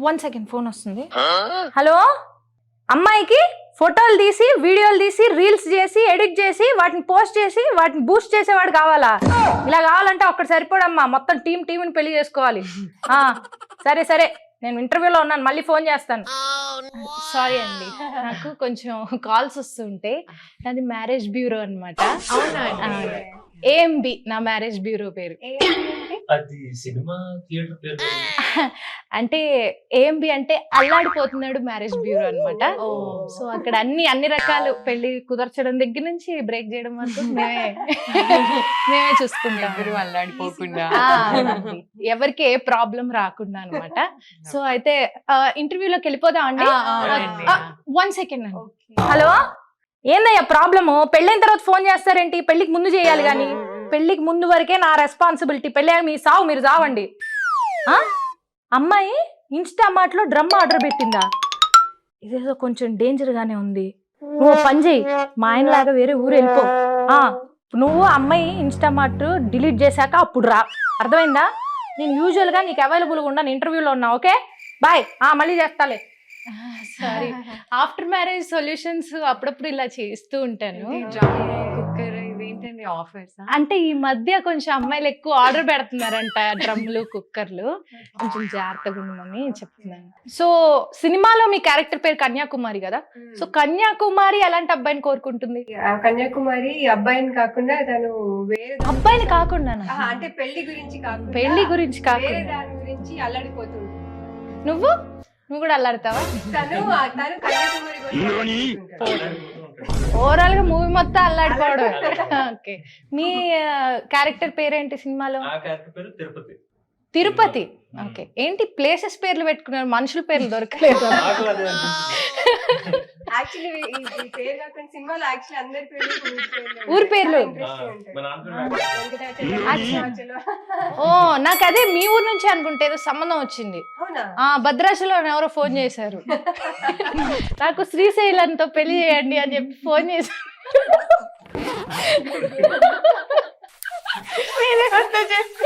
1 second phone వస్తుంది. Hello, అమ్మాయికి ఫోటోలు తీసి వీడియోలు తీసి రీల్స్ చేసి ఎడిట్ చేసి వాటిని పోస్ట్ చేసి వాటిని బూస్ట్ చేసేవాడు కావాలా? ఇలా కావాలంటే ఒక్కటి సరిపోడమ్మా, మొత్తం టీంని పెళ్లి చేసుకోవాలి. సరే సరే, నేను ఇంటర్వ్యూలో ఉన్నాను, మళ్ళీ ఫోన్ చేస్తాను. సారీ అండి, నాకు కొంచెం కాల్స్ వస్తుంటే. నాది మ్యారేజ్ బ్యూరో అనమాట. AMB నా మ్యారేజ్ బ్యూరో పేరు. అది సినిమా థియేటర్ పేరు. అంటే AMB అంటే అల్లాడిపోతున్నాడు మ్యారేజ్ బ్యూరో అనమాట. సో అక్కడ అన్ని రకాలు పెళ్లి కుదర్చడం దగ్గర నుంచి బ్రేక్ చేయడం వరకు మేమే చూసుకుంటాం. అల్లాడిపోకుండా ఎవరికి ఏ ప్రాబ్లం రాకుండా అనమాట. సో అయితే ఇంటర్వ్యూలోకి వెళ్ళిపోదాం అండి. 1 సెకండ్ అండి. హలో, ఏందయ్యా ప్రాబ్లము? పెళ్ళైన తర్వాత ఫోన్ చేస్తారేంటి? పెళ్లికి ముందు చేయాలి కానీ. పెళ్లికి ముందు వరకే నా రెస్పాన్సిబిలిటీ. పెళ్ళి మీ సావు మీరు చావండి. అమ్మాయి ఇన్స్టామార్ట్లో డ్రమ్ ఆర్డర్ పెట్టిందా? ఇదేదో కొంచెం డేంజర్ గానే ఉంది. నువ్వు పని చేయి, మా ఆయనలాగా వేరే ఊరు వెళ్ళిపో. నువ్వు అమ్మాయి ఇన్స్టామార్ట్ డిలీట్ చేశాక అప్పుడు రా, అర్థమైందా? నేను యూజువల్గా నీకు అవైలబుల్గా ఉన్నాను, ఇంటర్వ్యూలో ఉన్నా. ఓకే బాయ్, మళ్ళీ చేస్తాలే. సారీ, ఆఫ్టర్ మ్యారేజ్ సొల్యూషన్స్ అప్పుడప్పుడు ఇలా చేస్తూ ఉంటాను. కుక్కర్ ఇవేంటండి ఆఫర్స్? అంటే ఈ మధ్య కొంచెం అమ్మాయిలు ఎక్కువ ఆర్డర్ పెడుతున్నారంట, డ్రమ్లు కుక్కర్లు. కొంచెం జాగ్రత్తగా ఉండమని చెప్తున్నాను. సో సినిమాలో మీ క్యారెక్టర్ పేరు కన్యాకుమారి కదా. సో కన్యాకుమారి ఎలాంటి అబ్బాయిని కోరుకుంటుంది? కన్యాకుమారి అబ్బాయిని కాకుండా తను వేరే అబ్బాయిని కాకుండా అంటే పెళ్లి గురించి కాకుండా పెళ్లి గురించి వేరే కాకుండా దాని గురించి అల్లాడిపోతుంది. నువ్వు కూడా అల్లాడతావా? తను కన్యాకుమారి గురించి ఓవరాల్ గా మూవీ మొత్తం అల్లాడిపోవడం. ఓకే, మీ క్యారెక్టర్ పేరేంటి సినిమాలో? ఆ క్యారెక్టర్ పేరు తిరుపతి. తిరుపతి. ఓకే, ఏంటి ప్లేసెస్ పేర్లు పెట్టుకున్నారు, మనుషుల పేర్లు దొరకలేదు? నాకు అదే అనిపించింది. యాక్చువల్లీ ఈ పేరు కాకుండా సినిమాలో యాక్చువల్లీ అందరి పేర్లు ఊరి పేర్లు. మా నాన్న ఓ, నాకు అదే మీ ఊరు నుంచి అనుకుంటే ఏదో సంబంధం వచ్చింది. భద్రాచలం ఎవరో ఫోన్ చేశారు, నాకు శ్రీశైలంతో పెళ్లి చేయండి అని చెప్పి ఫోన్ చేశారు. మీరే అర్థం చేసుకో.